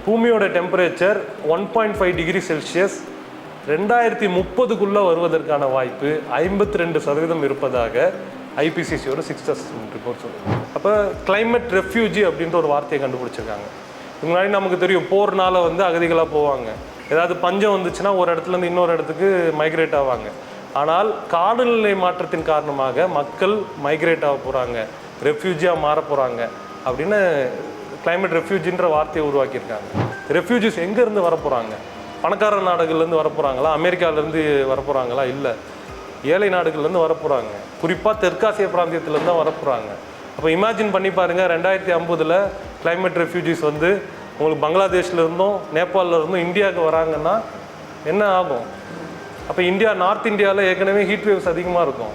பூமியோட temperature 1.5 degree Celsius 2030க்குள்ளே வருவதற்கான வாய்ப்பு 52% இருப்பதாக ஐபிசிசியோட 6th அசஸ்மெண்ட் ரிப்போர்ட் சொல்லுது. அப்போ கிளைமேட் ரெஃப்யூஜி அப்படின்ற ஒரு வார்த்தையை கண்டுபிடிச்சிருக்காங்க. இதுக்கு முன்னாடி நமக்கு தெரியும், போர்னால வந்து அகதிகளாக போவாங்க, ஏதாவது பஞ்சம் வந்துச்சுன்னா ஒரு இடத்துலேருந்து இன்னொரு இடத்துக்கு மைக்ரேட் ஆவாங்க. ஆனால் காலநிலை மாற்றத்தின் காரணமாக மக்கள் மைக்ரேட் ஆக போகிறாங்க, ரெஃப்யூஜியாக மாற போகிறாங்க அப்படின்னு கிளைமேட் ரெஃப்யூஜின்ற வார்த்தையை உருவாக்கியிருக்காங்க. ரெஃப்யூஜிஸ் எங்கேருந்து வர போகிறாங்க? பணக்கார நாடுகள்லேருந்து வர போகிறாங்களா, அமெரிக்காவிலேருந்து வர போகிறாங்களா? இல்லை, ஏழை நாடுகள்லேருந்து வர போகிறாங்க. குறிப்பாக தெற்காசிய பிராந்தியத்திலேருந்து தான் வர போகிறாங்க. அப்போ இமேஜின் பண்ணி பாருங்கள், 2050 கிளைமேட் ரெஃப்யூஜிஸ் வந்து உங்களுக்கு பங்களாதேஷ்லேருந்தும் நேபாளிலேருந்தும் இந்தியாவுக்கு வராங்கன்னா என்ன ஆகும்? அப்போ இந்தியா, நார்த் இந்தியாவில் ஏற்கனவே ஹீட் வேவ்ஸ் அதிகமாக இருக்கும்,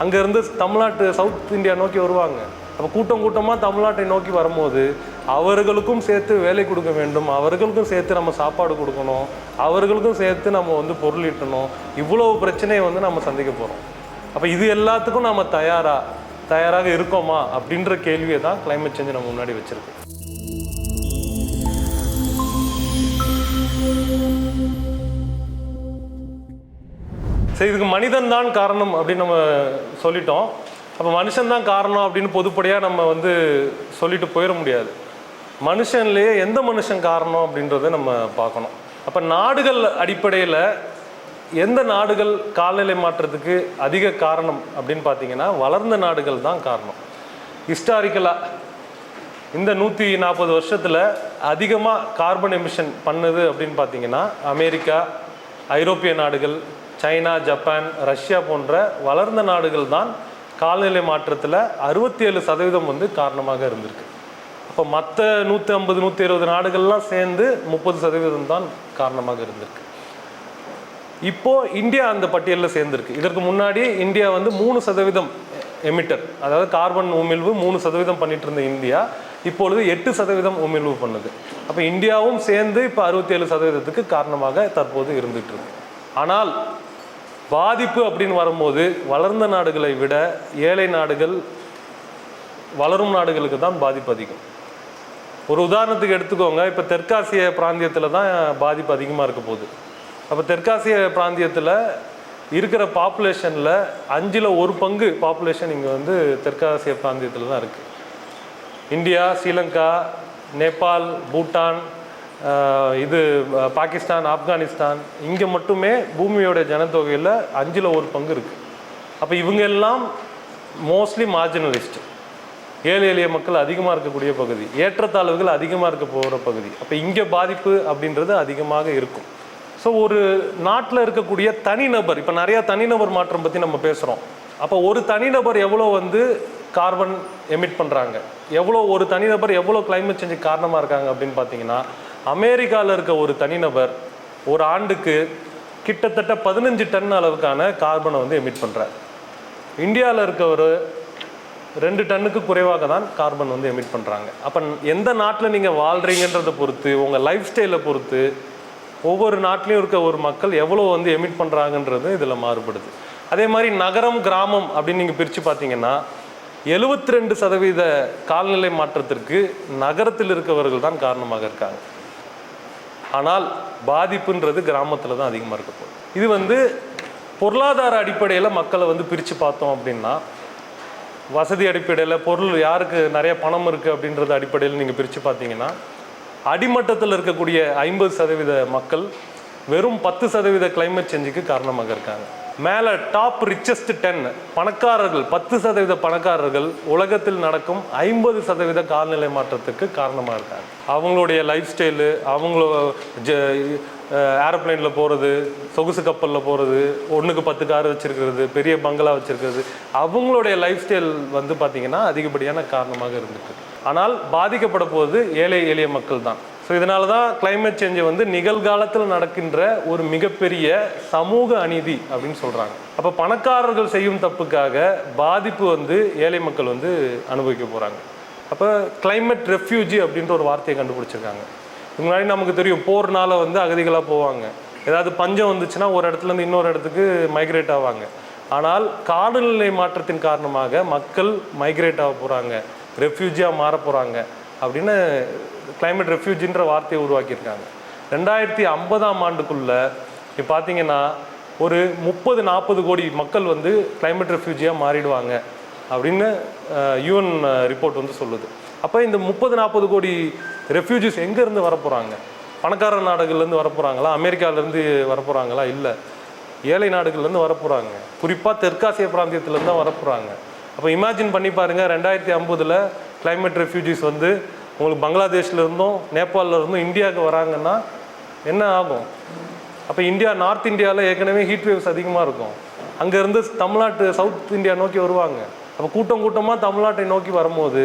அங்கேருந்து தமிழ்நாட்டு சவுத் இந்தியா நோக்கி வருவாங்க. அப்போ கூட்டம் கூட்டமாக தமிழ்நாட்டை நோக்கி வரும்போது அவர்களுக்கும் சேர்த்து வேலை கொடுக்க வேண்டும், அவர்களுக்கும் சேர்த்து நம்ம சாப்பாடு கொடுக்கணும், அவர்களுக்கும் சேர்த்து நம்ம வந்து பொருள் ஈட்டணும். இவ்வளோ பிரச்சனையை வந்து நம்ம சந்திக்க போகிறோம். அப்போ இது எல்லாத்துக்கும் நம்ம தயாராக இருக்கோமா அப்படின்ற கேள்வியை தான் கிளைமேட் சேஞ்ச் நம்ம முன்னாடி வச்சுருக்கு. சரி, இதுக்கு மனிதன் தான் காரணம் அப்படின்னு நம்ம சொல்லிட்டோம். அப்போ மனுஷன்தான் காரணம் அப்படின்னு பொதுப்படையாக நம்ம வந்து சொல்லிட்டு போயிட முடியாது. மனுஷன்லேயே எந்த மனுஷன் காரணம் அப்படின்றத நம்ம பார்க்கணும். அப்போ நாடுகள் அடிப்படையில் எந்த நாடுகள் காலநிலை மாற்றத்துக்கு அதிக காரணம் அப்படின்னு பார்த்தீங்கன்னா வளர்ந்த நாடுகள் தான் காரணம். ஹிஸ்டாரிக்கலாக இந்த 140 வருஷத்தில் அதிகமாக கார்பன் எமிஷன் பண்ணுது அப்படின்னு பார்த்தீங்கன்னா அமெரிக்கா, ஐரோப்பிய நாடுகள், சைனா, ஜப்பான், ரஷ்யா போன்ற வளர்ந்த நாடுகள் தான் காலநிலை மாற்றத்தில் 67% வந்து காரணமாக இருந்திருக்கு. அப்போ மற்ற 150 120 நாடுகள்லாம் சேர்ந்து 30% தான் காரணமாக இருந்திருக்கு. இப்போது இந்தியா அந்த பட்டியலில் சேர்ந்துருக்கு. இதற்கு முன்னாடி இந்தியா வந்து 3% எமிட்டர், அதாவது கார்பன் உமிழ்வு 3% பண்ணிட்டு இருந்த இந்தியா இப்பொழுது 8% உமிழ்வு பண்ணுது. அப்போ இந்தியாவும் சேர்ந்து இப்போ 67%க்கு காரணமாக தற்போது இருந்துட்டு இருக்கு. ஆனால் பாதிப்பு அப்படின்னு வரும்போது வளர்ந்த நாடுகளை விட ஏழை நாடுகள், வளரும் நாடுகளுக்கு தான் பாதிப்பு அதிகம். ஒரு உதாரணத்துக்கு எடுத்துக்கோங்க, இப்போ தெற்காசிய பிராந்தியத்தில் தான் பாதிப்பு அதிகமாக இருக்க போகுது. அப்போ தெற்காசிய பிராந்தியத்தில் இருக்கிற பாப்புலேஷனில் 5ல் 1 பங்கு பாப்புலேஷன் இங்கே வந்து தெற்காசிய பிராந்தியத்தில் தான் இருக்குது. இந்தியா, ஸ்ரீலங்கா, நேபாள், பூட்டான், இது பாகிஸ்தான், ஆப்கானிஸ்தான், இங்கே மட்டுமே பூமியோட ஜனத்தொகையில் 5ல் 1 பங்கு இருக்குது. அப்போ இவங்க எல்லாம் மோஸ்ட்லி மார்ஜினலிஸ்ட், ஏழை எளிய மக்கள் அதிகமாக இருக்கக்கூடிய பகுதி, ஏற்றத்தாழ்வுகள் அதிகமாக இருக்க போகிற பகுதி. அப்போ இங்கே பாதிப்பு அப்படின்றது அதிகமாக இருக்கும். ஸோ ஒரு நாட்டில் இருக்கக்கூடிய தனிநபர், இப்போ நிறையா தனிநபர் மாற்றம் பற்றி நம்ம பேசுகிறோம். அப்போ ஒரு தனிநபர் எவ்வளோ வந்து கார்பன் எமிட் பண்ணுறாங்க, எவ்வளோ ஒரு தனிநபர் எவ்வளோ கிளைமேட் சேஞ்சுக்கு காரணமாக இருக்காங்க அப்படின்னு பார்த்தீங்கன்னா, அமெரிக்காவில் இருக்க ஒரு தனிநபர் ஒரு ஆண்டுக்கு கிட்டத்தட்ட 15 டன் அளவுக்கான கார்பனை வந்து எமிட் பண்ணுறார். இந்தியாவில் இருக்க ஒரு 2 டன்னுக்கு குறைவாக தான் கார்பன் வந்து எமிட் பண்ணுறாங்க. அப்போ எந்த நாட்டில் நீங்கள் வாழ்கிறீங்கன்றதை பொறுத்து, உங்கள் லைஃப் ஸ்டைலை பொறுத்து ஒவ்வொரு நாட்டிலையும் இருக்க ஒரு மக்கள் எவ்வளோ வந்து எமிட் பண்ணுறாங்கன்றது இதில் மாறுபடுது. அதே மாதிரி நகரம், கிராமம் அப்படின்னு நீங்கள் பிரித்து பார்த்தீங்கன்னா 72% காலநிலை மாற்றத்திற்கு நகரத்தில் இருக்கவர்கள் தான் காரணமாக இருக்காங்க. ஆனால் பாதிப்புன்றது கிராமத்தில் தான் அதிகமாக இருக்க போகுது. இது வந்து பொருளாதார அடிப்படையில் மக்களை வந்து பிரித்து பார்த்தோம் அப்படின்னா, வசதி அடிப்படையில், பொருள் யாருக்கு நிறைய பணம் இருக்குது அப்படின்றது அடிப்படையில் நீங்கள் பிரித்து பார்த்தீங்கன்னா, அடிமட்டத்தில் இருக்கக்கூடிய 50% மக்கள் வெறும் 10% கிளைமேட் சேஞ்சுக்கு காரணமாக இருக்காங்க. மேலே டாப் ரிச்சஸ்ட் 10 பணக்காரர்கள், 10% பணக்காரர்கள் உலகத்தில் நடக்கும் 50% காலநிலை மாற்றத்துக்கு காரணமாக இருக்காங்க. அவங்களுடைய லைஃப் ஸ்டைலு, அவங்களோட ஏரோப்ளைனில் போகிறது, சொகுசு கப்பலில் போகிறது, 1க்கு 10 கார் வச்சுருக்கிறது, பெரிய பங்களா வச்சுருக்கிறது, அவங்களுடைய லைஃப் ஸ்டைல் வந்து பார்த்திங்கன்னா அதிகப்படியான காரணமாக இருந்துட்டு. ஆனால் பாதிக்கப்பட போவது ஏழை எளிய மக்கள் தான். ஸோ இதனால தான் கிளைமேட் சேஞ்சை வந்து நிகழ்காலத்தில் நடக்கின்ற ஒரு மிகப்பெரிய சமூக அநீதி அப்படின்னு சொல்கிறாங்க. அப்போ பணக்காரர்கள் செய்யும் தப்புக்காக பாதிப்பு வந்து ஏழை மக்கள் வந்து அனுபவிக்க போகிறாங்க. அப்போ கிளைமேட் ரெஃப்யூஜி அப்படின்ற ஒரு வார்த்தையை கண்டுபிடிச்சிருக்காங்க. முன்னாடி நமக்கு தெரியும், போர்னால வந்து அகதிகளாக போவாங்க, ஏதாவது பஞ்சம் வந்துச்சுன்னா ஒரு இடத்துலேருந்து இன்னொரு இடத்துக்கு மைக்ரேட் ஆவாங்க. ஆனால் காலநிலை மாற்றத்தின் காரணமாக மக்கள் மைக்ரேட் ஆக போகிறாங்க, ரெஃப்யூஜியாக மாற போகிறாங்க அப்படின்னு கிளைமேட் ரெஃப்யூஜின்ற வார்த்தையை உருவாக்கியிருக்காங்க. 2050ஆம் ஆண்டுக்குள்ளே இப்போ பார்த்தீங்கன்னா ஒரு 30-40 கோடி மக்கள் வந்து கிளைமேட் ரெஃப்யூஜியாக மாறிடுவாங்க அப்படின்னு யூஎன் ரிப்போர்ட் வந்து சொல்லுது. அப்போ இந்த 30-40 கோடி ரெஃப்யூஜிஸ் எங்கேருந்து வரப்போகிறாங்க? பணக்கார நாடுகள்லேருந்து வரப்போகிறாங்களா? அமெரிக்காவிலேருந்து வரப்போகிறாங்களா? இல்லை, ஏழை நாடுகள்லேருந்து வரப்போகிறாங்க. குறிப்பாக தெற்காசிய பிராந்தியத்துலேருந்து தான் வரப்போகிறாங்க. அப்போ இமேஜின் பண்ணி பாருங்கள், 2050 கிளைமேட் ரெஃப்யூஜிஸ் வந்து உங்களுக்கு பங்களாதேஷ்லேருந்தும் நேபாளிலேருந்தும் இந்தியாவுக்கு வராங்கன்னா என்ன ஆகும்? அப்போ இந்தியா, நார்த் இந்தியாவில் ஏற்கனவே ஹீட் வேவ்ஸ் அதிகமாக இருக்கும். அங்கேருந்து தமிழ்நாட்டு, சவுத் இந்தியா நோக்கி வருவாங்க. அப்போ கூட்டம் கூட்டமாக தமிழ்நாட்டை நோக்கி வரும்போது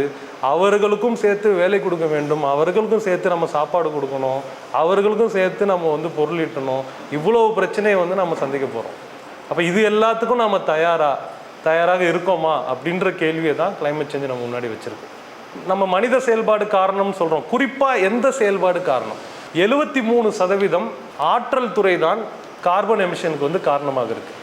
அவர்களுக்கும் சேர்த்து வேலை கொடுக்க வேண்டும், அவர்களுக்கும் சேர்த்து நம்ம சாப்பாடு கொடுக்கணும், அவர்களுக்கும் சேர்த்து நம்ம வந்து பொருள் ஈட்டணும். இவ்வளோ பிரச்சனையை வந்து நம்ம சந்திக்க போகிறோம். அப்போ இது எல்லாத்துக்கும் நம்ம தயாராக இருக்கோமா அப்படின்ற கேள்வியை தான் கிளைமேட் சேஞ்ச் நம்ம முன்னாடி வச்சுருக்கு. நம்ம மனித செயல்பாடு காரணம்னு சொல்கிறோம். குறிப்பாக எந்த செயல்பாடு காரணம்? 73% ஆற்றல் துறை தான் கார்பன் எமிஷனுக்கு வந்து காரணமாக இருக்குது.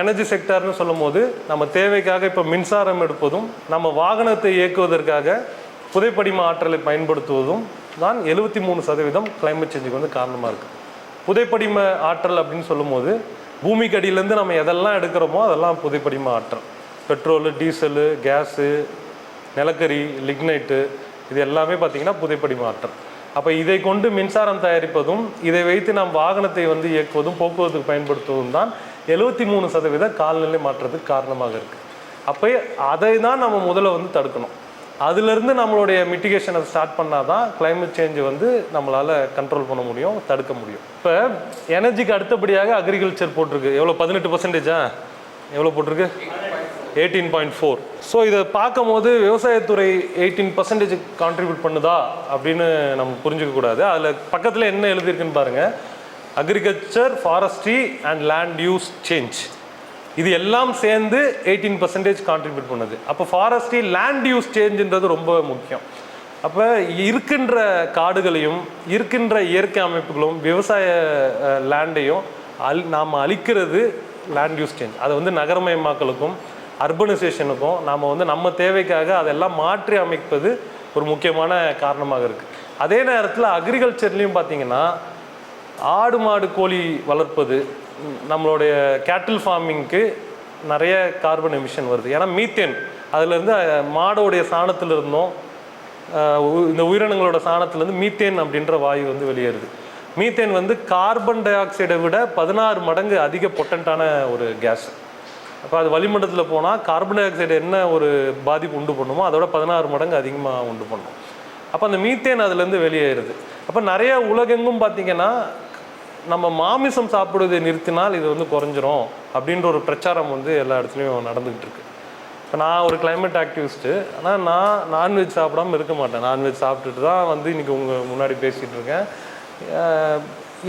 எனர்ஜி செக்டார்னு சொல்லும் போது நம்ம தேவைக்காக இப்போ மின்சாரம் எடுப்பதும், நம்ம வாகனத்தை இயக்குவதற்காக புதைப்படிம ஆற்றலை பயன்படுத்துவதும் தான் 73% கிளைமேட் சேஞ்சுக்கு வந்து காரணமாக இருக்குது. புதைப்படிம ஆற்றல் அப்படின்னு சொல்லும் போது பூமிக்கு அடியிலேருந்து நம்ம எதெல்லாம் எடுக்கிறோமோ அதெல்லாம் புதைப்படிம ஆற்றல். பெட்ரோலு, டீசலு, கேஸு, நிலக்கரி, லிக்னைட்டு, இது எல்லாமே பார்த்திங்கன்னா புதைப்படிம ஆற்றல். அப்போ இதை கொண்டு மின்சாரம் தயாரிப்பதும், இதை வைத்து நாம் வாகனத்தை வந்து இயக்குவதும், போக்குவரத்துக்கு பயன்படுத்துவதும் தான் 73% காலநிலை மாற்றத்துக்கு காரணமாக இருக்குது. அப்போ அதை தான் நம்ம முதல்ல வந்து தடுக்கணும். அதுலேருந்து நம்மளுடைய மிட்டிகேஷனை ஸ்டார்ட் பண்ணால் தான் கிளைமேட் சேஞ்சை வந்து நம்மளால் கண்ட்ரோல் பண்ண முடியும், தடுக்க முடியும். இப்போ எனர்ஜிக்கு அடுத்தபடியாக அக்ரிகல்ச்சர் போட்டிருக்கு. எவ்வளோ? 18%. எவ்வளோ போட்டிருக்கு? 18.4. ஸோ இதை பார்க்கும் போது விவசாயத்துறை 18% கான்ட்ரிபியூட் பண்ணுதா அப்படின்னு நம்ம புரிஞ்சுக்கக்கூடாது. அதில் பக்கத்தில் என்ன எழுதியிருக்குன்னு பாருங்கள். Agriculture, forestry and land use change, இது எல்லாம் சேர்ந்து 18% கான்ட்ரிபியூட் பண்ணுது. அப்போ ஃபாரஸ்ட்ரி, லேண்ட் யூஸ் சேஞ்சுன்றது ரொம்ப முக்கியம். அப்போ இருக்கின்ற காடுகளையும் இருக்கின்ற இயற்கை அமைப்புகளும் விவசாய லேண்டையும் நாம் அழிக்கிறது லேண்ட் யூஸ் சேஞ்ச். அதை வந்து நகரமயமாக்கலுக்கும் அர்பனைசேஷனுக்கும் நாம் வந்து நம்ம தேவைக்காக அதெல்லாம் மாற்றி அமைப்பது ஒரு முக்கியமான காரணமாக இருக்குது. அதே நேரத்தில் அக்ரிகல்ச்சர்லேயும் பார்த்திங்கன்னா ஆடு மாடு கோழி வளர்ப்பது, நம்மளுடைய கேட்டில் ஃபார்மிங்க்கு நிறைய கார்பன் எமிஷன் வருது. ஏன்னா மீத்தேன், அதுலேருந்து மாடோடைய சாணத்திலிருந்தும் இந்த உயிரினங்களோட சாணத்துலேருந்து மீத்தேன் அப்படின்ற வாயு வந்து வெளியேறுது. மீத்தேன் வந்து கார்பன் டை ஆக்சைடை விட 16 மடங்கு அதிக பொட்டன்ட்டான ஒரு கேஸ். அப்போ அது வளிமண்டலத்தில் போனால் கார்பன் டை ஆக்சைடு என்ன ஒரு பாதிப்பு உண்டு பண்ணுமோ அதோட 16 மடங்கு அதிகமாக உண்டு பண்ணும். அப்போ அந்த மீத்தேன் அதுலேருந்து வெளியேறுது. அப்போ நிறைய உலகெங்கும் பார்த்திங்கன்னா நம்ம மாமிசம் சாப்பிடுவதை நிறுத்தினால் இது வந்து குறைஞ்சிரும் அப்படின்ற ஒரு பிரச்சாரம் வந்து எல்லா இடத்துலையும் நடந்துக்கிட்டு இருக்கு. இப்போ நான் ஒரு கிளைமேட் ஆக்டிவிஸ்ட்டு, ஆனால் நான் நான்வெஜ் சாப்பிடாமல் இருக்க மாட்டேன். நான்வெஜ் சாப்பிட்டுட்டு தான் வந்து இன்றைக்கி உங்கள் முன்னாடி பேசிகிட்டு இருக்கேன்.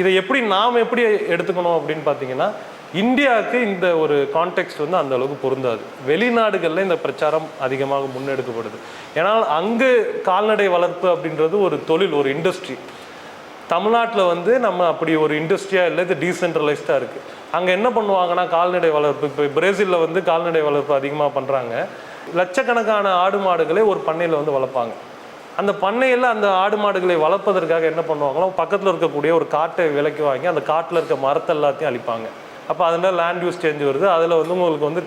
இதை நாம் எப்படி எடுத்துக்கணும் அப்படின்னு பார்த்தீங்கன்னா, இந்தியாவுக்கு இந்த ஒரு கான்டெக்ஸ்ட் வந்து அந்த அளவுக்கு பொருந்தாது. வெளிநாடுகளில் இந்த பிரச்சாரம் அதிகமாக முன்னெடுக்கப்படுது. ஏன்னா அங்கு கால்நடை வளர்ப்பு அப்படின்றது ஒரு தொழில், ஒரு இண்டஸ்ட்ரி. தமிழ்நாட்டில் வந்து நம்ம அப்படி ஒரு இண்டஸ்ட்ரியாக இல்லை, இது டீசென்ட்ரலைஸ்டாக இருக்குது. அங்கே என்ன பண்ணுவாங்கன்னா கால்நடை வளர்ப்பு, இப்போ பிரேசிலில் வந்து கால்நடை வளர்ப்பு அதிகமாக பண்ணுறாங்க. லட்சக்கணக்கான ஆடு மாடுகளை ஒரு பண்ணையில் வந்து வளர்ப்பாங்க. அந்த பண்ணையில் அந்த ஆடு மாடுகளை வளர்ப்பதற்காக என்ன பண்ணுவாங்களோ பக்கத்தில் இருக்கக்கூடிய ஒரு காட்டை விலைக்கு வாங்கி அந்த காட்டில் இருக்க மரத்தை எல்லாத்தையும் அழிப்பாங்க. அப்போ அதனால் லேண்ட் யூஸ் சேஞ்ச் வருது. அதில் வந்து உங்களுக்கு வந்து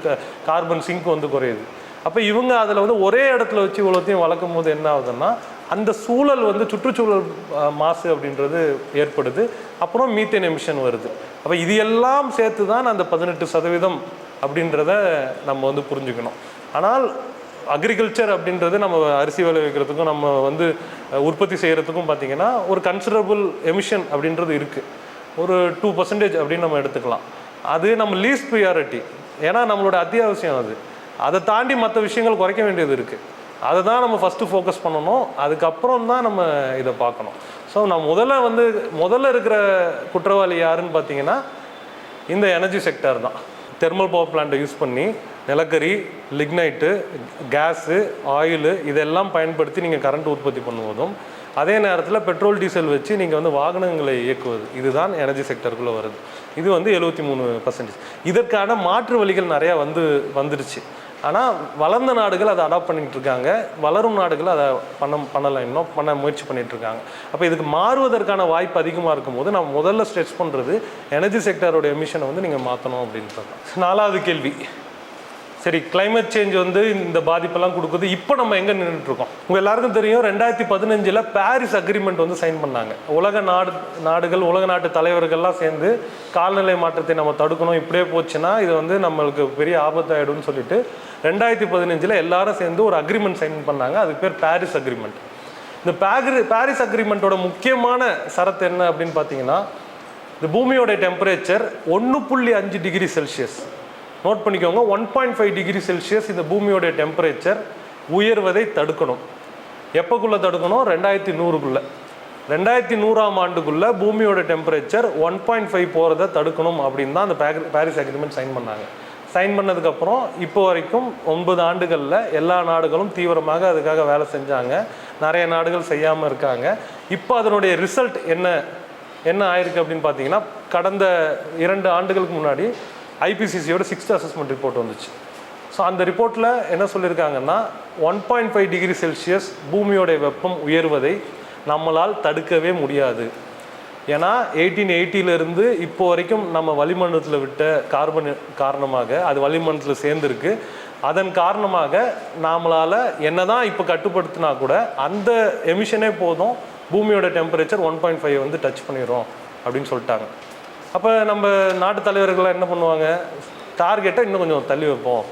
கார்பன் சிங்க் வந்து குறையுது. அப்போ இவங்க அதில் வந்து ஒரே இடத்துல வச்சு இவ்வளோத்தையும் வளர்க்கும் போது என்ன ஆகுதுன்னா அந்த சூழல் வந்து சுற்றுச்சூழல் மாசு அப்படின்றது ஏற்படுது. அப்புறம் மீத்தேன் எமிஷன் வருது. அப்போ இது எல்லாம் சேர்த்து தான் அந்த 18% அப்படின்றத நம்ம வந்து புரிஞ்சுக்கணும். ஆனால் அக்ரிகல்ச்சர் அப்படின்றது நம்ம அரிசி விளைவிக்கிறதுக்கும் நம்ம வந்து உற்பத்தி செய்கிறதுக்கும் பார்த்திங்கன்னா ஒரு கன்சிடரபிள் எமிஷன் அப்படின்றது இருக்குது. ஒரு 2% அப்படின்னு நம்ம எடுத்துக்கலாம். அது நம்ம லீஸ்ட் ப்ரியாரிட்டி, ஏன்னா நம்மளோட அத்தியாவசியம் அது. அதை தாண்டி மற்ற விஷயங்கள் குறைக்க வேண்டியது இருக்குது. அதை தான் நம்ம ஃபஸ்ட்டு ஃபோக்கஸ் பண்ணணும். அதுக்கப்புறம் தான் நம்ம இதை பார்க்கணும். ஸோ நான் முதல்ல இருக்கிற குற்றவாளி யாருன்னு பார்த்தீங்கன்னா இந்த எனர்ஜி செக்டார் தான். தெர்மல் பவர் பிளான்ட்டை யூஸ் பண்ணி நிலக்கரி, லிக்னைட்டு, கேஸு, ஆயிலு இதெல்லாம் பயன்படுத்தி நீங்கள் கரண்ட் உற்பத்தி பண்ணுவதும், அதே நேரத்தில் பெட்ரோல் டீசல் வச்சு நீங்கள் வந்து வாகனங்களை இயக்குவது, இதுதான் எனர்ஜி செக்டருக்குள்ளே வருது. இது வந்து 73%. இதற்கான மாற்று வழிகள் நிறையா வந்துடுச்சு. ஆனால் வளர்ந்த நாடுகள் அதை அடாப்ட் பண்ணிகிட்டு இருக்காங்க, வளரும் நாடுகள் அதை பண்ணலை, இன்னும் பண்ண முயற்சி பண்ணிகிட்டு இருக்காங்க. அப்போ இதுக்கு மாறுவதற்கான வாய்ப்பு அதிகமாக இருக்கும்போது நம்ம முதல்ல ஸ்ட்ரெச் பண்ணுறது எனர்ஜி செக்டரோட எமிஷனை வந்து நீங்கள் மாற்றணும் அப்படின்றது. 4வது கேள்வி, சரி கிளைமேட் சேஞ்ச் வந்து இந்த பாதிப்பெல்லாம் கொடுக்குது, இப்போ நம்ம எங்கே நின்றுட்டுருக்கோம்? உங்கள் எல்லாருக்கும் தெரியும் 2015 பாரிஸ் அக்ரிமெண்ட் வந்து சைன் பண்ணாங்க. உலக நாடுகள் உலக நாட்டு தலைவர்கள்லாம் சேர்ந்து காலநிலை மாற்றத்தை நம்ம தடுக்கணும், இப்படியே போச்சுன்னா இது வந்து நம்மளுக்கு பெரிய ஆபத்தாயிடும்னு சொல்லிட்டு 2015 எல்லாரும் சேர்ந்து ஒரு அக்ரிமெண்ட் சைன் பண்ணாங்க. அதுக்கு பேர் பாரிஸ் அக்ரிமெண்ட். இந்த பாரிஸ் அக்ரிமெண்ட்டோட முக்கியமான சரத்து என்ன அப்படின்னு பார்த்தீங்கன்னா, இந்த பூமியோட டெம்பரேச்சர் 1.5 டிகிரி செல்சியஸ், நோட் பண்ணிக்கோங்க, 1.5 டிகிரி செல்சியஸ் இந்த பூமியோட டெம்பரேச்சர் உயர்வதை தடுக்கணும். எப்போக்குள்ளே தடுக்கணும்? 2100க்குள்ளே. 2100ஆம் ஆண்டுக்குள்ளே பூமியோட டெம்பரேச்சர் 1.5 போகிறத தடுக்கணும் அப்படின்னு தான் அந்த பாரிஸ் அக்ரிமெண்ட் சைன் பண்ணாங்க. சைன் பண்ணதுக்கப்புறம் இப்போ வரைக்கும் 9 ஆண்டுகளில் எல்லா நாடுகளும் தீவிரமாக அதுக்காக வேலை செஞ்சாங்க. நிறைய நாடுகள் செய்யாமல் இருக்காங்க. இப்போ அதனுடைய ரிசல்ட் என்ன ஆயிருக்கு அப்படின்னு பார்த்தீங்கன்னா, கடந்த 2 ஆண்டுகளுக்கு முன்னாடி ஐபிசிசியோட 6th அசஸ்மெண்ட் ரிப்போர்ட் வந்துச்சு. ஸோ அந்த ரிப்போர்ட்டில் என்ன சொல்லியிருக்காங்கன்னா, 1.5 டிகிரி செல்சியஸ் பூமியோடைய வெப்பம் உயர்வதை நம்மளால் தடுக்கவே முடியாது. ஏன்னா 1880 இப்போ வரைக்கும் நம்ம வளிமண்டலத்தில் விட்ட கார்பன் காரணமாக அது வளிமண்டலத்தில் சேர்ந்துருக்கு. அதன் காரணமாக நம்மளால் என்ன தான் இப்போ கட்டுப்படுத்தினா கூட அந்த எமிஷனே போதும், பூமியோட டெம்பரேச்சர் 1.5 வந்து டச் பண்ணிடுறோம் அப்படின்னு சொல்லிட்டாங்க. அப்போ நம்ம நாட்டு தலைவர்கள்லாம் என்ன பண்ணுவாங்க, டார்கெட்டை இன்னும் கொஞ்சம் தள்ளி வைப்போம்,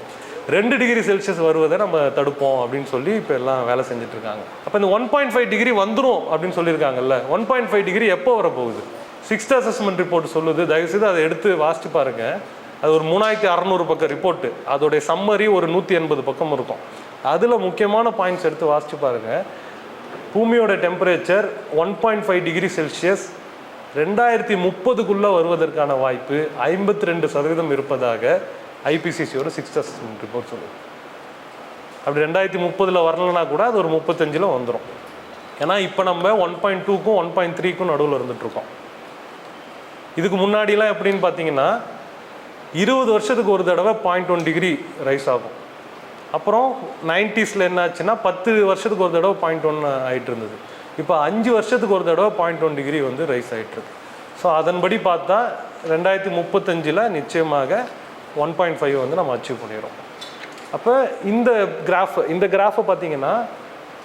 2 டிகிரி செல்சியஸ் வருவதை நம்ம தடுப்போம் அப்படின்னு சொல்லி இப்போ எல்லாம் வேலை செஞ்சுட்ருக்காங்க. அப்போ இந்த 1.5 டிகிரி வந்துடும் அப்படின்னு சொல்லியிருக்காங்கல்ல, 1.5 டிகிரி எப்போ வரப்போகுது? 6th அசஸ்மெண்ட் ரிப்போர்ட் சொல்லுது. தயவுசெய்து அதை எடுத்து வாசித்து பாருங்கள். அது ஒரு 3600 பக்கம் ரிப்போர்ட்டு. அதோடைய சம்மரி ஒரு 180 பக்கம் இருக்கும். அதில் முக்கியமான பாயிண்ட்ஸ் எடுத்து வாசித்து பாருங்கள். பூமியோட டெம்பரேச்சர் 1.5 டிகிரி செல்சியஸ் 2030க்குள்ளே வருவதற்கான வாய்ப்பு 52% இருப்பதாக ஐபிசிசியோட 6th அசஸ்மெண்ட் ரிப்போர்ட் சொல்லுது. அப்படி 2030 வரலன்னா கூட அது ஒரு 35 வந்துடும். ஏன்னா இப்போ நம்ம 1.2க்கும் 1.3க்கும் நடுவில் இருந்துகிட்ருக்கோம். இதுக்கு முன்னாடிலாம் எப்படின்னு பார்த்தீங்கன்னா 20 வருஷத்துக்கு ஒரு தடவை 0.1 டிகிரி ரைஸ் ஆகும். அப்புறம் 90s என்னாச்சுன்னா 10 வருஷத்துக்கு ஒரு தடவை 0.1 ஆகிட்டு இருந்தது. இப்போ 5 வருஷத்துக்கு ஒரு தடவை 0.1 டிகிரி வந்து ரைஸ் ஆகிட்டுருக்கு. ஸோ அதன்படி பார்த்தா 2035 நிச்சயமாக 1.5 வந்து நம்ம அச்சீவ் பண்ணிடுறோம். அப்போ இந்த கிராஃபை பார்த்தீங்கன்னா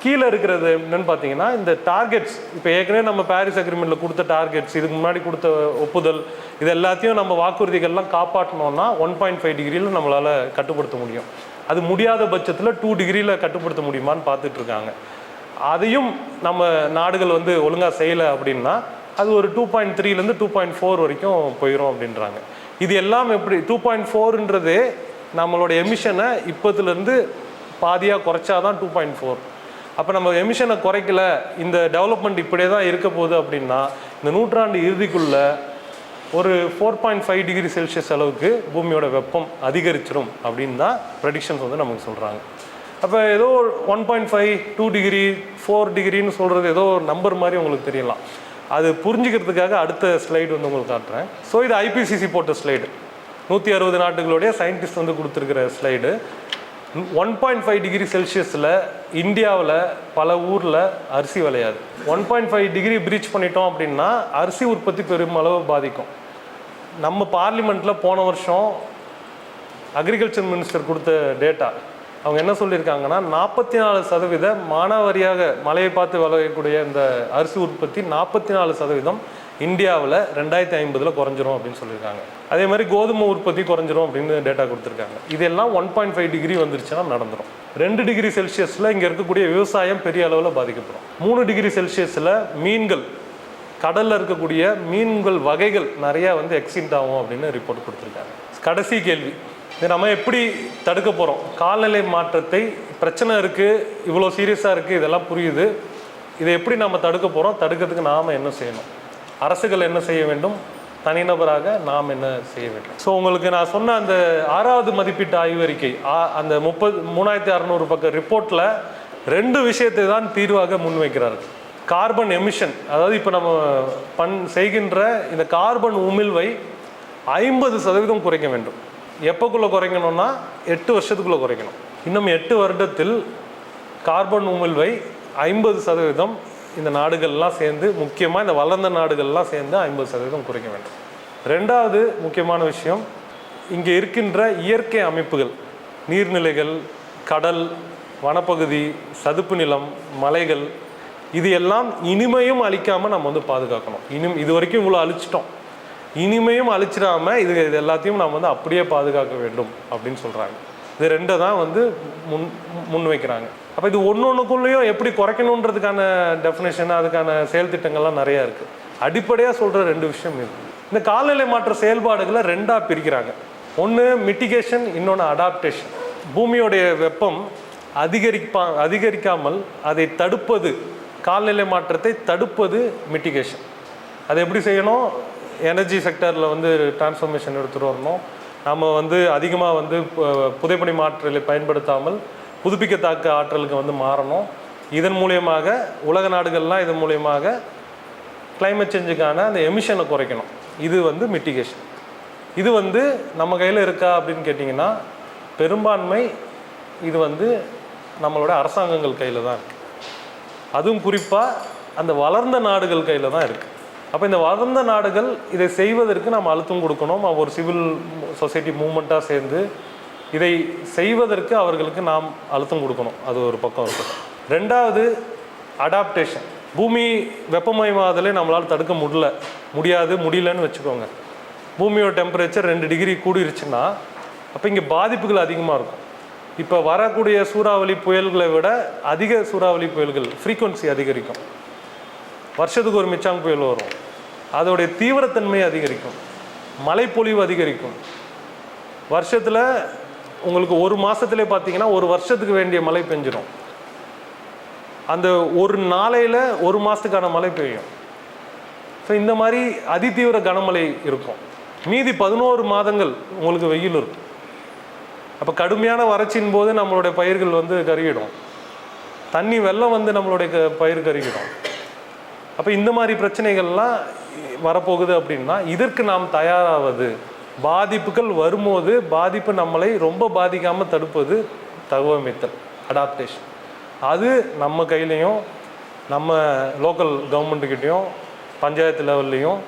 கீழே இருக்கிறது என்னன்னு பார்த்தீங்கன்னா, இந்த டார்கெட்ஸ் இப்போ ஏற்கனவே நம்ம பாரிஸ் அக்ரிமெண்ட்டில் கொடுத்த டார்கெட்ஸ், இதுக்கு முன்னாடி கொடுத்த ஒப்புதல், இது எல்லாத்தையும் நம்ம வாக்குறுதிகள்லாம் காப்பாற்றணும்னா 1.5 டிகிரியில் நம்மளால் கட்டுப்படுத்த முடியும். அது முடியாத பட்சத்தில் 2 டிகிரியில் கட்டுப்படுத்த முடியுமான்னு பார்த்துட்ருக்காங்க. அதையும் நம்ம நாடுகள் வந்து ஒழுங்காக செய்யலை அப்படின்னா அது ஒரு 2.3லேருந்து 2.4 வரைக்கும் போயிடும் அப்படின்றாங்க. இது எல்லாம் எப்படி 2.4ன்றதே நம்மளோட எமிஷனை இப்போத்துலேருந்து பாதியாக குறைச்சாதான் 2.4. அப்போ நம்ம எமிஷனை குறைக்கல, இந்த டெவலப்மெண்ட் இப்படியே தான் இருக்க போகுது அப்படின்னா இந்த நூற்றாண்டு இறுதிக்குள்ளே ஒரு 4.5 டிகிரி செல்சியஸ் அளவுக்கு பூமியோட வெப்பம் அதிகரிச்சிடும் அப்படின்னு தான் ப்ரெடிக்ஷன்ஸ் வந்து நமக்கு சொல்கிறாங்க. அப்போ ஏதோ 1.5 2 டிகிரி 4 டிகிரின்னு சொல்கிறது ஏதோ ஒரு நம்பர் மாதிரி உங்களுக்கு தெரியலாம். அது புரிஞ்சுக்கிறதுக்காக அடுத்த ஸ்லைடு வந்து உங்களுக்கு காட்டுறேன். ஸோ இது ஐபிசிசி போட்ட ஸ்லைடு, 160 நாடுகளுடைய சயின்டிஸ்ட் வந்து கொடுத்துருக்கிற ஸ்லைடு. 1.5 டிகிரி செல்சியஸில் இந்தியாவில் பல ஊரில் அரிசி விளையாது. 1.5 டிகிரி பிரீச் பண்ணிட்டோம் அப்படின்னா அரிசி உற்பத்தி பெருமளவு பாதிக்கும். நம்ம பார்லிமெண்ட்டில் போன வருஷம் அக்ரிகல்ச்சர் மினிஸ்டர் கொடுத்த டேட்டா, அவங்க என்ன சொல்லியிருக்காங்கன்னா 44% மானாவாரியாக மழையை பார்த்து விளையக்கூடிய இந்த அரிசி உற்பத்தி 44% இந்தியாவில் 2050 குறைஞ்சிரும் அப்படின்னு சொல்லியிருக்காங்க. அதே மாதிரி கோதுமை உற்பத்தி குறைஞ்சிரும் அப்படின்னு டேட்டா கொடுத்துருக்காங்க. இதெல்லாம் 1.5 டிகிரி வந்துருச்சுன்னா நடந்துடும். 2 டிகிரி செல்சியஸில் இங்கே இருக்கக்கூடிய விவசாயம் பெரிய அளவில் பாதிக்கப்படும். 3 டிகிரி செல்சியஸில் மீன்கள், கடலில் இருக்கக்கூடிய மீன்கள் வகைகள் நிறையா வந்து எக்ஸிண்ட் ஆகும் அப்படின்னு ரிப்போர்ட் கொடுத்துருக்காங்க. கடைசி கேள்வி, இது நம்ம எப்படி தடுக்க போகிறோம்? காலநிலை மாற்றத்தை பிரச்சனை இருக்குது, இவ்வளோ சீரியஸாக இருக்குது, இதெல்லாம் புரியுது. இதை எப்படி நம்ம தடுக்க போகிறோம்? தடுக்கிறதுக்கு நாம் என்ன செய்யணும்? அரசுகள் என்ன செய்ய வேண்டும்? தனிநபராக நாம் என்ன செய்ய வேண்டும்? ஸோ உங்களுக்கு நான் சொன்ன அந்த 6வது மதிப்பீட்டு ஆய்வறிக்கை, அந்த 3600 பக்க ரிப்போர்ட்டில் 2 விஷயத்தை தான் தீர்வாக முன்வைக்கிறார்கள். கார்பன் எமிஷன், அதாவது இப்போ நம்ம செய்கின்ற இந்த கார்பன் உமிழ்வை 50% குறைக்க வேண்டும். எப்போக்குள்ளே குறைக்கணும்னா 8 வருஷத்துக்குள்ளே குறைக்கணும். இன்னும் 8 வருடத்தில் கார்பன் உமிழ்வை 50% இந்த நாடுகள்லாம் சேர்ந்து, முக்கியமாக இந்த வளர்ந்த நாடுகள்லாம் சேர்ந்து 50% குறைக்க வேண்டும். ரெண்டாவது முக்கியமான விஷயம், இங்கே இருக்கின்ற இயற்கை அமைப்புகள், நீர்நிலைகள், கடல், வனப்பகுதி, சதுப்பு நிலம், மலைகள், இது எல்லாம் இனிமையும் அழிக்காமல் நம்ம வந்து பாதுகாக்கணும். இது வரைக்கும் இவ்வளோ அழிச்சிட்டோம், இனிமையும் அழிச்சிடாமல் இது எல்லாத்தையும் நம்ம வந்து அப்படியே பாதுகாக்க வேண்டும் அப்படின்னு சொல்கிறாங்க. இது ரெண்டை தான் வந்து முன் வைக்கிறாங்க. அப்போ இது ஒன்றுக்குள்ளேயும் எப்படி குறைக்கணுன்றதுக்கான டெஃபினேஷன், அதுக்கான செயல் திட்டங்கள்லாம் நிறையா இருக்குது. அடிப்படையாக சொல்கிற 2 விஷயம் இது. இந்த காலநிலை மாற்ற செயல்பாடுகளை 2ஆக பிரிக்கிறாங்க. ஒன்று மிட்டிகேஷன், இன்னொன்று அடாப்டேஷன். பூமியோடைய வெப்பம் அதிகரிக்காமல் அதை தடுப்பது, காலநிலை மாற்றத்தை தடுப்பது மிட்டிகேஷன். அதை எப்படி செய்யணும்? எனர்ஜி செக்டரில் வந்து டிரான்ஸ்ஃபர்மேஷன் எடுத்துகிட்டு வரணும். நம்ம வந்து அதிகமாக வந்து புதைப்பணி மாற்றலை பயன்படுத்தாமல் புதுப்பிக்கத்தக்க ஆற்றலுக்கு வந்து மாறணும். இதன் மூலியமாக உலக நாடுகள்லாம் இதன் மூலியமாக கிளைமேட் சேஞ்சுக்கான அந்த எமிஷனை குறைக்கணும். இது வந்து மிட்டிகேஷன். இது வந்து நம்ம கையில் இருக்கா அப்படின்னு கேட்டிங்கன்னா, பெரும்பான்மை இது வந்து நம்மளோட அரசாங்கங்கள் கையில் தான் இருக்குது. அதுவும் குறிப்பாக அந்த வளர்ந்த நாடுகள் கையில் தான் இருக்குது. அப்போ இந்த வளர்ந்த நாடுகள் இதை செய்வதற்கு நம்ம அழுத்தம் கொடுக்கணும். ஒரு சிவில் சொசைட்டி மூவ்மெண்ட்டாக சேர்ந்து இதை செய்வதற்கு அவர்களுக்கு நாம் அழுத்தம் கொடுக்கணும். அது ஒரு பக்கம் இருக்குது. ரெண்டாவது அடாப்டேஷன். பூமி வெப்பமயமாதலே நம்மளால் தடுக்க முடியலன்னு வச்சுக்கோங்க. பூமியோட டெம்பரேச்சர் 2 டிகிரி கூடிருச்சுன்னா அப்போ இங்கே பாதிப்புகள் அதிகமாக இருக்கும். இப்போ வரக்கூடிய சூறாவளி புயல்களை விட அதிக சூறாவளி புயல்கள் ஃப்ரீக்வன்சி அதிகரிக்கும். வருஷத்துக்கு ஒரு மிச்சாங் புயல் வரும், அதோடைய தீவிரத்தன்மை அதிகரிக்கும், மழைப்பொழிவு அதிகரிக்கும். வருஷத்தில் உங்களுக்கு ஒரு மாதத்துலேயே பார்த்தீங்கன்னா ஒரு வருஷத்துக்கு வேண்டிய மழை பெஞ்சிடும். அந்த ஒரு நாளையில் ஒரு மாதத்துக்கான மழை பெய்யும். ஸோ இந்த மாதிரி அதிதீவிர கனமழை இருக்கும். மீதி 11 மாதங்கள் உங்களுக்கு வெயில் இருக்கும். அப்போ கடுமையான வறட்சியின் போது நம்மளுடைய பயிர்கள் வந்து கருகிடும், தண்ணி வெள்ளம் வந்து நம்மளுடைய பயிர் கருகிடும். அப்போ இந்த மாதிரி பிரச்சனைகள்லாம் வரப்போகுது அப்படின்னா இதற்கு நாம் தயாராவது, பாதிப்புகள் வரும்போது பாதிப்பு நம்மளை ரொம்ப பாதிக்காமல் தடுப்பது தகவமைத்தல், அடாப்டேஷன். அது நம்ம கையிலையும், நம்ம லோக்கல் கவர்மெண்ட்டுக்கிட்டையும், பஞ்சாயத்து லெவல்லையும்,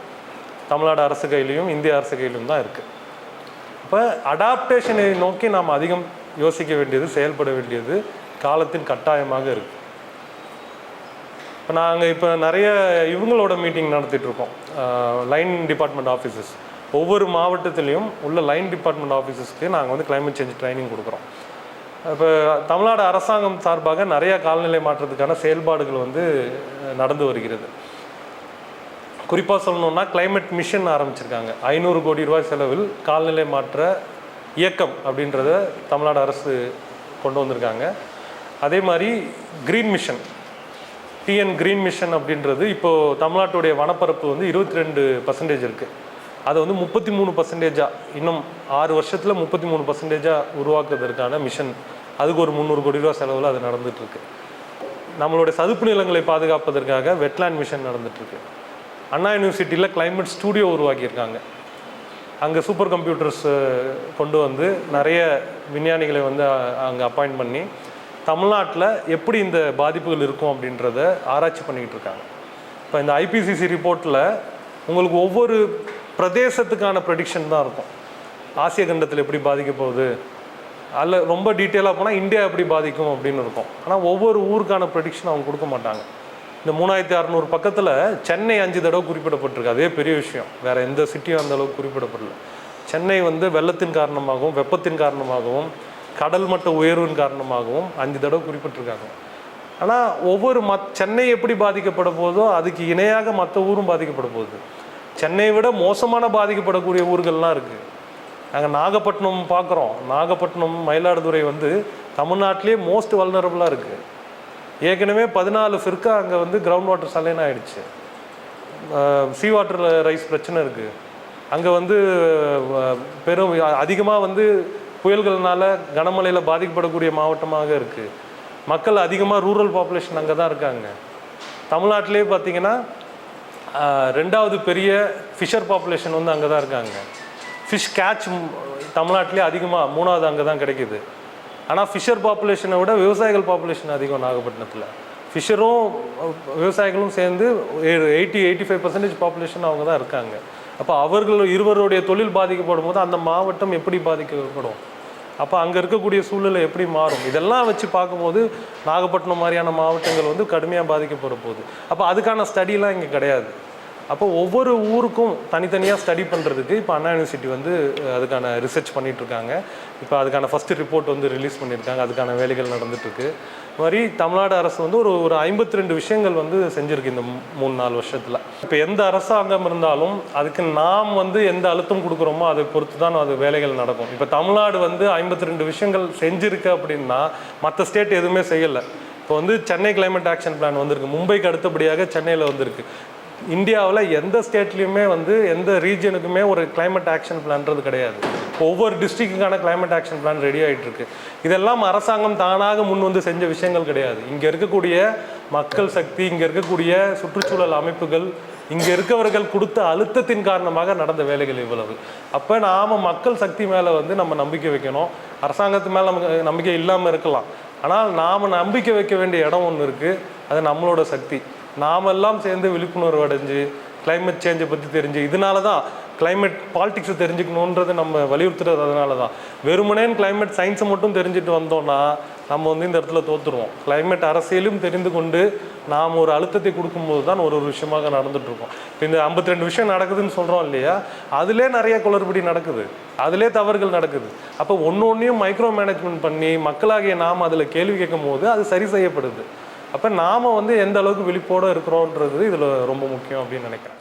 தமிழ்நாடு அரசு கையிலையும், இந்திய அரசு கையிலையும் தான் இருக்குது. இப்போ அடாப்டேஷனை நோக்கி நாம் அதிகம் யோசிக்க வேண்டியது, செயல்பட வேண்டியது காலத்தின் கட்டாயமாக இருக்குது. இப்போ நாங்கள் இப்போ நிறைய இவங்களோட மீட்டிங் நடத்திட்டுருக்கோம். லைன் டிபார்ட்மெண்ட் ஆஃபீஸஸ், ஒவ்வொரு மாவட்டத்திலையும் உள்ள லைன் டிபார்ட்மெண்ட் ஆஃபீஸஸ்க்கு நாங்கள் வந்து கிளைமேட் சேஞ்ச் ட்ரைனிங் கொடுக்குறோம். இப்போ தமிழ்நாடு அரசாங்கம் சார்பாக நிறையா காலநிலை மாற்றத்துக்கான செயல்பாடுகள் வந்து நடந்து வருகிறது. குறிப்பாக சொல்லணுன்னா கிளைமேட் மிஷன் ஆரம்பிச்சிருக்காங்க. 500 கோடி ரூபாய் செலவில் காலநிலை மாற்ற இயக்கம் அப்படின்றத தமிழ்நாடு அரசு கொண்டு வந்திருக்காங்க. அதே மாதிரி green mission, TN green mission அப்படின்றது இப்போது தமிழ்நாட்டுடைய வனப்பரப்பு வந்து 22% இருக்குது. அதை வந்து 33% இன்னும் 6 வருஷத்தில் 33% உருவாக்குவதற்கான மிஷன், அதுக்கு ஒரு 300 கோடி ரூபா செலவில் அது நடந்துகிட்ருக்கு. நம்மளுடைய சதுப்பு நிலங்களை பாதுகாப்பதற்காக வெட்லேண்ட் மிஷன் நடந்துகிட்ருக்கு. அண்ணா யூனிவர்சிட்டியில் கிளைமேட் ஸ்டூடியோ உருவாக்கியிருக்காங்க. அங்கே சூப்பர் கம்ப்யூட்டர்ஸ் கொண்டு வந்து நிறைய விஞ்ஞானிகளை வந்து அங்கே அப்பாயிண்ட் பண்ணி தமிழ்நாட்டில் எப்படி இந்த பாதிப்புகள் இருக்கும் அப்படின்றத ஆராய்ச்சி பண்ணிக்கிட்டு இருக்காங்க. இப்போ இந்த ஐபிசிசி ரிப்போர்ட்டில் உங்களுக்கு ஒவ்வொரு பிரதேசத்துக்கான ப்ரெடிக்ஷன் தான் இருக்கும். ஆசிய கண்டத்தில் எப்படி பாதிக்க போகுது, அதில் ரொம்ப டீட்டெயிலாக போனால் இந்தியா எப்படி பாதிக்கும் அப்படின்னு இருக்கும். ஆனால் ஒவ்வொரு ஊருக்கான ப்ரெடிக்ஷன் அவங்க கொடுக்க மாட்டாங்க. இந்த 3600 பக்கத்தில் சென்னை 5 தடவை குறிப்பிடப்பட்டிருக்கு. அதே பெரிய விஷயம். வேறு எந்த சிட்டியும் அந்த அளவுக்கு குறிப்பிடப்படல. சென்னை வந்து வெள்ளத்தின் காரணமாகவும், வெப்பத்தின் காரணமாகவும், கடல் மட்ட உயர்வின் காரணமாகவும் 5 தடவை குறிப்பிட்டிருக்காங்க. ஆனால் ஒவ்வொரு சென்னை எப்படி பாதிக்கப்பட போதோ அதுக்கு இணையாக மற்ற ஊரும் பாதிக்கப்பட போகுது. சென்னையை விட மோசமான பாதிக்கப்படக்கூடிய ஊர்கள்லாம் இருக்குது. நாங்கள் நாகப்பட்டினம் பார்க்குறோம். நாகப்பட்டினம், மயிலாடுதுறை வந்து தமிழ்நாட்டிலே மோஸ்ட் வல்னரபுளாக இருக்குது. ஏற்கனவே 14 ஃபிர்கா அங்கே வந்து கிரவுண்ட் வாட்டர் சலைன் ஆகிடுச்சு. சீ வாட்டர் ரைஸ் பிரச்சனை இருக்குது. அங்கே வந்து பெரும் அதிகமாக வந்து புயல்கள்னால கனமழையில் பாதிக்கப்படக்கூடிய மாவட்டமாக இருக்குது. மக்கள் அதிகமாக ரூரல் பாப்புலேஷன் அங்கே தான் இருக்காங்க. தமிழ்நாட்டிலே பார்த்திங்கன்னா 2வது பெரிய ஃபிஷர் பாப்புலேஷன் வந்து அங்கே தான் இருக்காங்க. ஃபிஷ் கேட்ச் தமிழ்நாட்டிலே அதிகமாக 3வது அங்கே தான் கிடைக்கிது. ஆனால் ஃபிஷர் பாப்புலேஷனை விட விவசாயிகள் பாப்புலேஷன் அதிகம் நாகப்பட்டினத்தில். ஃபிஷரும் விவசாயிகளும் சேர்ந்து 85% பாப்புலேஷன் அவங்க தான் இருக்காங்க. அப்போ அவர்கள் இருவருடைய தொழில் பாதிக்கப்படும் போது அந்த மாவட்டம் எப்படி பாதிக்கப்படும்? அப்போ அங்கே இருக்கக்கூடிய சூழ்நிலை எப்படி மாறும்? இதெல்லாம் வச்சு பார்க்கும்போது நாகப்பட்டினம் மாதிரியான மாவட்டங்கள் வந்து கடுமையாக பாதிக்கப்பட போகுது. அப்போ அதுக்கான ஸ்டடிலாம் இங்கே கிடையாது. அப்போ ஒவ்வொரு ஊருக்கும் தனித்தனியாக ஸ்டடி பண்ணுறதுக்கு இப்போ அண்ணா யூனிவர்சிட்டி வந்து அதுக்கான ரிசர்ச் பண்ணிகிட்ருக்காங்க. இப்போ அதுக்கான ஃபஸ்ட்டு ரிப்போர்ட் வந்து ரிலீஸ் பண்ணியிருக்காங்க. அதுக்கான வேலைகள் நடந்துகிட்ருக்கு. இது மாதிரி தமிழ்நாடு அரசு வந்து ஒரு 52 விஷயங்கள் வந்து செஞ்சுருக்கு இந்த 3-4 வருஷத்தில். இப்போ எந்த அரசாங்கம் இருந்தாலும் அதுக்கு நாம் வந்து எந்த அழுத்தம் கொடுக்குறோமோ அதை பொறுத்து தான் அது வேலைகள் நடக்கும். இப்போ தமிழ்நாடு வந்து 52 விஷயங்கள் செஞ்சுருக்கு அப்படின்னா மற்ற ஸ்டேட் எதுவுமே செய்யலை. இப்போ வந்து சென்னை கிளைமேட் ஆக்ஷன் பிளான் வந்திருக்கு. மும்பைக்கு அடுத்தபடியாக சென்னையில் வந்திருக்கு. இந்தியாவில் எந்த ஸ்டேட்லேயுமே வந்து எந்த ரீஜனுக்குமே ஒரு கிளைமேட் ஆக்ஷன் பிளான்றது கிடையாது. ஒவ்வொரு டிஸ்ட்ரிக்ட்டுக்கான கிளைமேட் ஆக்ஷன் பிளான் ரெடி ஆகிட்டுருக்கு. இதெல்லாம் அரசாங்கம் தானாக முன் வந்து செஞ்ச விஷயங்கள் கிடையாது. இங்கே இருக்கக்கூடிய மக்கள் சக்தி, இங்கே இருக்கக்கூடிய சுற்றுச்சூழல் அமைப்புகள், இங்கே இருக்கவர்கள் கொடுத்த அழுத்தத்தின் காரணமாக நடந்த வேலைகள் இவ்வளவு. அப்போ நாம் மக்கள் சக்தி மேலே வந்து நம்ம நம்பிக்கை வைக்கணும். அரசாங்கத்து மேலே நமக்கு நம்பிக்கை இல்லாமல் இருக்கலாம். ஆனால் நாம் நம்பிக்கை வைக்க வேண்டிய இடம் ஒன்று இருக்குது. அது நம்மளோட சக்தி. நாமெல்லாம் சேர்ந்து விழிப்புணர்வு அடைஞ்சு கிளைமேட் சேஞ்சை பற்றி தெரிஞ்சு, இதனால தான் கிளைமேட் பாலிடிக்ஸை தெரிஞ்சுக்கணுன்றது நம்ம வலியுறுத்துறது. அதனால தான் வெறுமனேன் கிளைமேட் சயின்ஸை மட்டும் தெரிஞ்சுட்டு வந்தோம்னா நம்ம வந்து இந்த இடத்துல தோற்றுருவோம். கிளைமேட் அரசியலும் தெரிந்து கொண்டு நாம் ஒரு அழுத்தத்தை கொடுக்கும்போது தான் ஒரு விஷயமாக நடந்துகிட்ருக்கோம். இப்போ இந்த 52 விஷயம் நடக்குதுன்னு சொல்கிறோம் இல்லையா, அதிலே நிறைய குளறுபடி நடக்குது, அதிலே தவறுகள் நடக்குது. அப்போ ஒன்றையும் மைக்ரோ மேனேஜ்மெண்ட் பண்ணி மக்களாகிய நாம் அதில் கேள்வி கேட்கும் போது அது சரி செய்யப்படுது. அப்போ நாம் வந்து எந்த அளவுக்கு விழிப்போடு இருக்கிறோன்றது இதில் ரொம்ப முக்கியம் அப்படின்னு நினைக்கிறேன்.